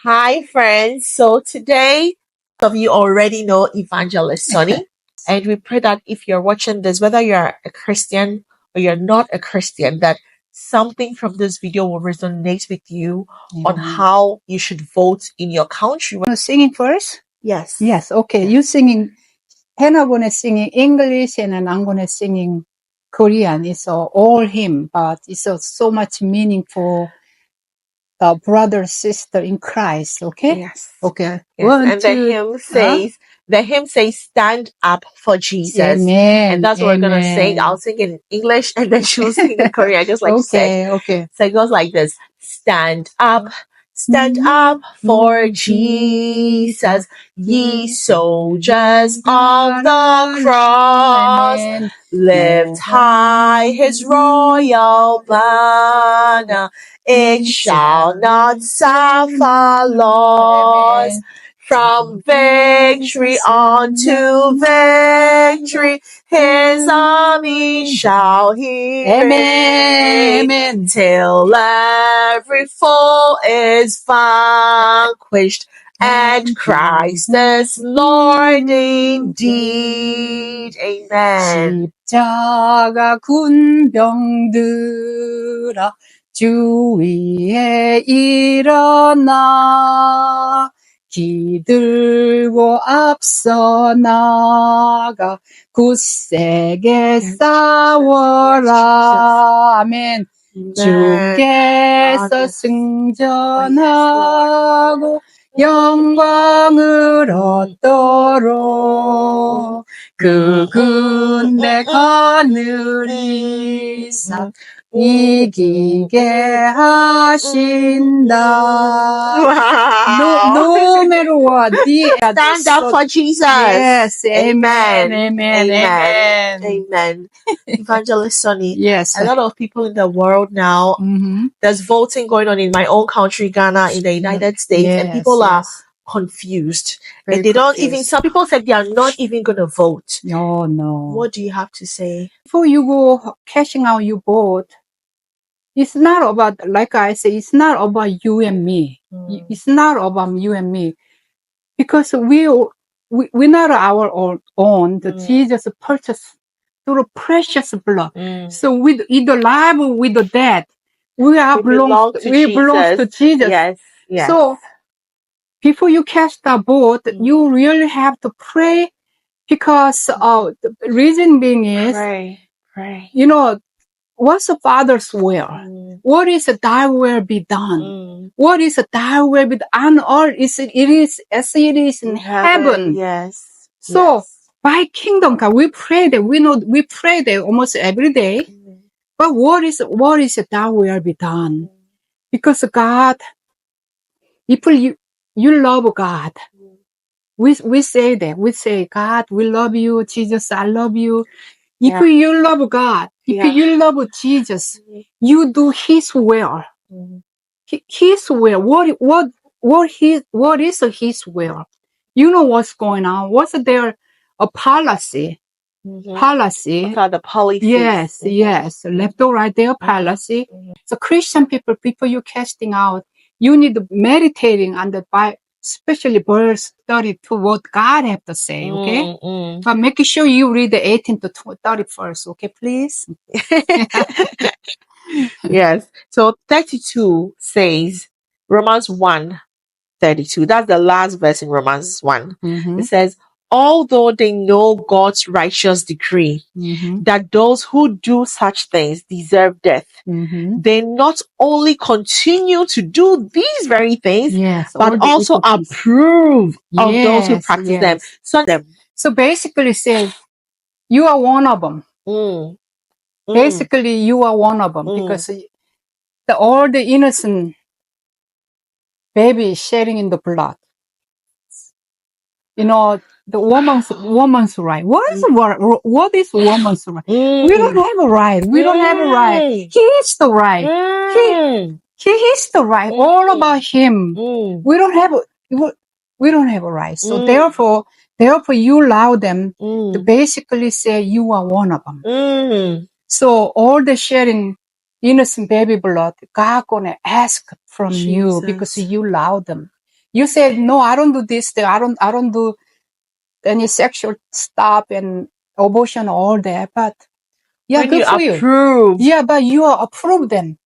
Hi, friends. So today, some of you already know Evangelist Soni, and we pray that if you're watching this, whether you're a Christian or you're not a Christian, that something from this video will resonate with you on how you should vote in your country. Singing first? Yes. Yes, okay. Yes. You singing, Hannah gonna singing English and then I'm gonna singing Korean. It's all hymn, but it's so much meaningful. Brother, sister in Christ, okay? Yes. Okay. Yes. One, And two, the hymn says, stand up for Jesus. Amen. And that's what we're going to sing. Amen. I'll sing in English and then she'll sing in Korean, just like she said. Okay. So it goes like this. Stand up for Jesus, ye soldiers of the cross. Amen. Lift high his royal banner. It shall not suffer loss. Amen. From victory unto victory, his army shall he Amen. reign, Amen. till every foe is vanquished, and Christ is Lord indeed. Amen. 십자가 군병들아 주 위에 일어나 기들고 앞서 나가 굳세게 싸워라. 아멘. 주께서 승전하고 영광을 얻도록 그 군대 하늘이 이기게 하신다. Wow. No matter what, Stand up for Jesus. Yes, amen, amen, Amen. amen. Amen. Evangelist Soni. Yes. A lot of people in the world now, there's voting going on in my own country, Ghana, in the United States, and people are confused. Very and they don't confused. even, some people said they are not even going to vote. Oh, no. What do you have to say? Before you go cashing out your vote, it's not about, like I say, it's not about you and me. It's not about you and me. Because we're not our own. The Jesus purchased through precious blood. So with either life or with the death, we belong to Jesus. Yes. So before you cast a vote, you really have to pray, because the reason being is, pray. you know, what's the Father's will? What is thy will be done? What is thy will be done on earth? It is as it is in heaven. Yes. So by kingdom come, we pray that we pray that almost every day. But what is thy will be done? Because God, if you love God, we say that. We say, God, we love you. Jesus, I love you. If you love God, if you love Jesus, you do His will. His will. What is His will? You know what's going on. What's there? A policy. Policy. What are the policies? Yes. Left or right, their policy. So Christian people you casting out, you need to meditating on the Bible, especially verse 32, what God have to say, okay? But make sure you read the 18 to 31st, okay, please? Yes. So 32 says, Romans 1:32. That's the last verse in Romans 1. It says, although they know God's righteous decree that those who do such things deserve death, they not only continue to do these very things, but also approve of those who practice them. So basically say, you are one of them. Basically, you are one of them, because all the innocent baby is shedding in the blood. You know, the woman's right. What is woman's right? We don't have a right. We don't have a right. He is the right. He is the right. All about him. We don't have a right. So therefore you allow them to basically say you are one of them. So all the shedding innocent baby blood, God gonna ask from you, because you allow them. You said, no, I don't do this. I don't do any sexual stuff and abortion, all that. But yeah, When good you for you. approve. Yeah, but you are approve them.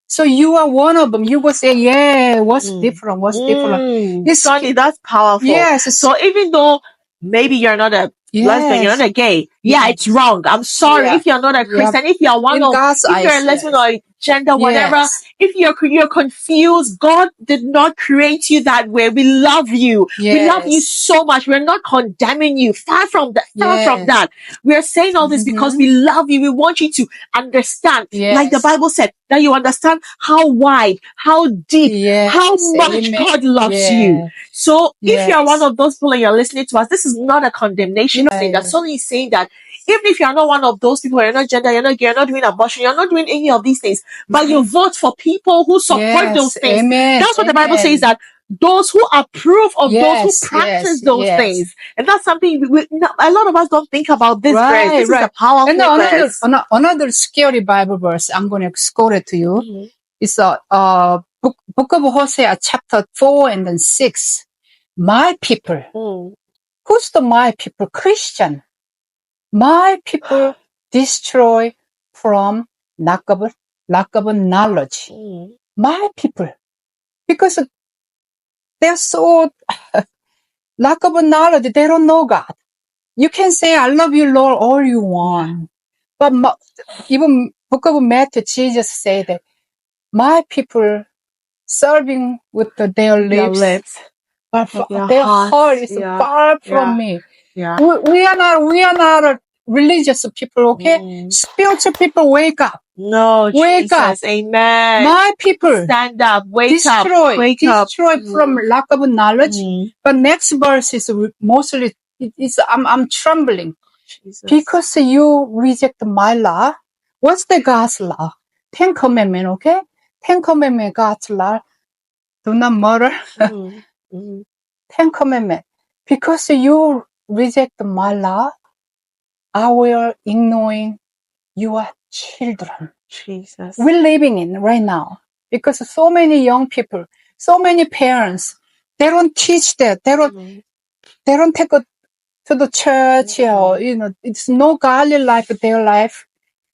So you are one of them. You will say, yeah, what's different? What's different? Sonny, that's powerful. Yes. So even though maybe you're not a lesbian, you're not a gay, yeah, it's wrong. I'm sorry. Yeah. If you're not a Christian, if you're one In of, God's if you're a eyes, lesbian or a gender, whatever, Yes. if you're confused, God did not create you that way. We love you. We love you so much. We're not condemning you. Far from that. Far from that. We're saying all this because we love you. We want you to understand, like the Bible said, that you understand how wide, how deep, how much God loves you. So if you're one of those people and you're listening to us, this is not a condemnation thing. That's only saying that even if you're not one of those people, you're not gender, you're not gay, you're not doing abortion, you're not doing any of these things, but you vote for people who support those things. That's what the Bible says, that those who approve of those who practice those things. And that's something a lot of us don't think about this verse. This is a powerful verse. Another scary Bible verse, I'm going to quote it to you. It's book of Hosea, chapter 4 and then 6. My people. Who's the my people? Christian. My people destroy from lack of knowledge. My people. Because they're so lack of knowledge, they don't know God. You can say, I love you, Lord, all you want. But even book of Matthew, Jesus said that my people serving with their lips, but their heart is far from me. We are not a religious people, okay? Spiritual people, wake up. No, wake Jesus, up. Amen. My people, stand up, wake up, wake destroy from lack of knowledge. But next verse is mostly, I'm trembling. Jesus. Because you reject my law. What's the God's law? 10 Commandment, okay? 10 Commandment, God's law. Do not murder. 10 Commandment. Because you reject my law, I will ignoring your children. Jesus. We're living in right now. Because so many young people, so many parents, they don't teach that. They don't take to the church, or, it's no godly life, their life.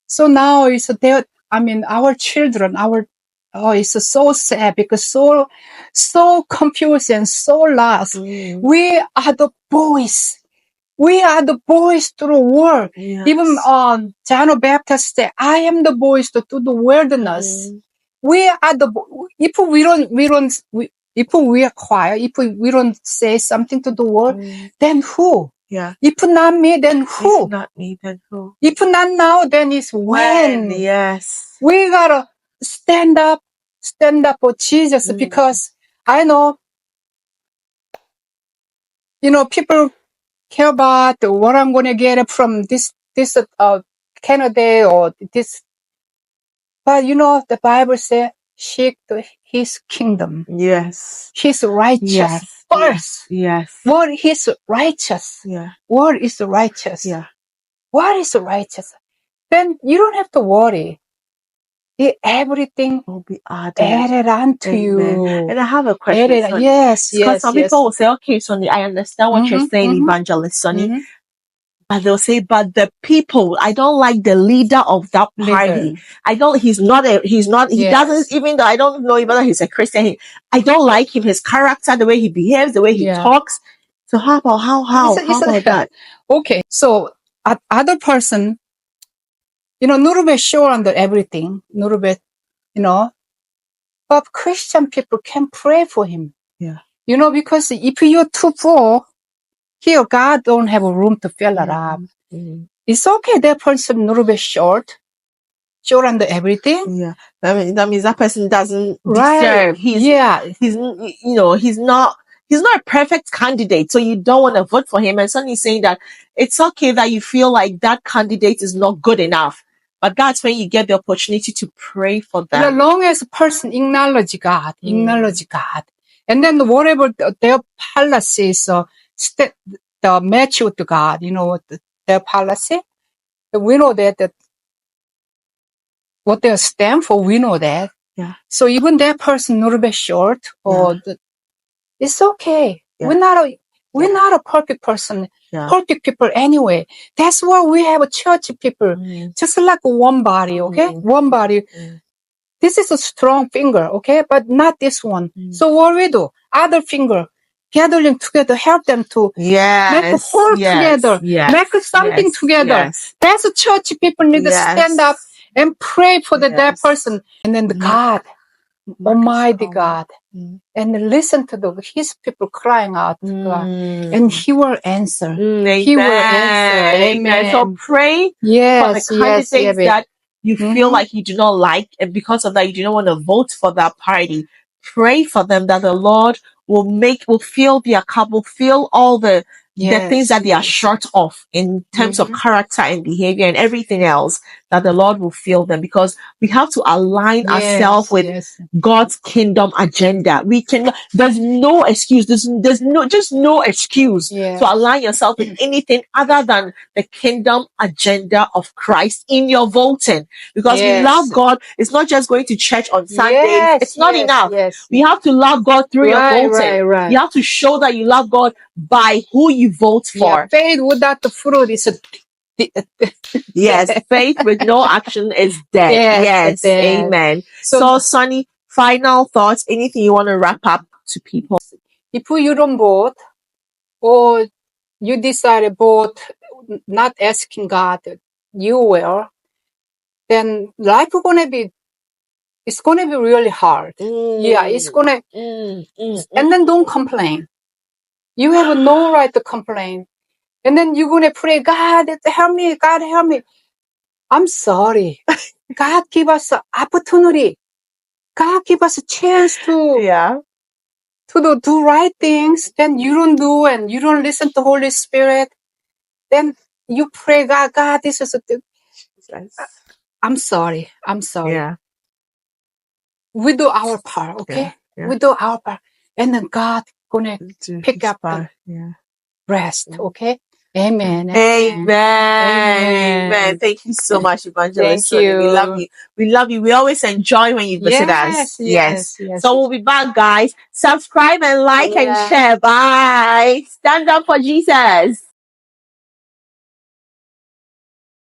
So now it's our children, it's so sad because so confused and so lost. We are the boys. We are the boys to the world. Yes. Even John the Baptist said, I am the boys to the wilderness. We are if we are quiet, if we don't say something to the world, then who? Yeah. If not me, then who? If not me, then who? If not now, then it's when. Yes. We gotta stand up for Jesus, because I know, people care about what I'm gonna get from this Canada or this. But the Bible says, seek his kingdom. Yes. His righteous first. Yes. What is righteous? Yeah. What is righteous? Yeah. What is righteous? Then you don't have to worry. Everything will be added onto you. And I have a question. Yes. Because some people will say, okay, Soni, I understand what you're saying, Evangelist Soni. But they'll say, but the people, I don't like the leader of that party. He doesn't, even though I don't know whether he's a Christian, I don't like him, his character, the way he behaves, the way he talks. So how about that? Okay. So, other person, little bit sure on everything, little bit, but Christian people can pray for him. Yeah. Because if you're too full, here, God don't have a room to fill it up. It's okay, that person a little bit short on everything. Yeah. That means that person doesn't deserve. He's not a perfect candidate, so you don't want to vote for him. And Sonny's saying that it's okay that you feel like that candidate is not good enough. But that's when you get the opportunity to pray for them. As long as a person acknowledge God. And then whatever their policies, the match with God, their policy, we know that what they stand for, we know that. Yeah. So even that person a little bit short, or It's okay. Yeah. We're not a perfect person, perfect people anyway. That's why we have church people, just like one body, okay? One body. This is a strong finger, okay? But not this one. So what we do? Other finger, gathering together, help them to make a whole together, make something together. That's a church people need to stand up and pray for that person. And then the God, Almighty God, and listen to his people crying out to God, and He will answer. He will answer. Amen. So pray for the candidates that you feel like you do not like, and because of that you do not want to vote for that party. Pray for them that the Lord will fill their cup, will fill all the things that they are short of in terms of character and behavior and everything else, that the Lord will fill them, because we have to align ourselves with God's kingdom agenda. There's no excuse. There's no excuse to align yourself with anything other than the kingdom agenda of Christ in your voting. Because we love God. It's not just going to church on Sundays. It's not enough. We have to love God through your voting. You have to show that you love God by who you vote for. Faith without the fruit is faith with no action is dead. Amen. So Soni, final thoughts, anything you want to wrap up to people? If you don't vote, or you decide to vote not asking God, you will, then life it's gonna be really hard. It's gonna, and then don't complain. You have no right to complain. And then you're gonna pray, God, help me, God, help me. I'm sorry. God give us an opportunity. God give us a chance to do right things. Then you don't do, and you don't listen to Holy Spirit. Then you pray, God, this is I'm sorry. We do our part, okay? We do our part. And then God gonna pick up the rest, okay? Amen. Thank you so much, Evangelist Soni. We love you. We love you. We always enjoy when you visit us. Yes. So we'll be back, guys. Subscribe and like and share. Bye. Stand up for Jesus.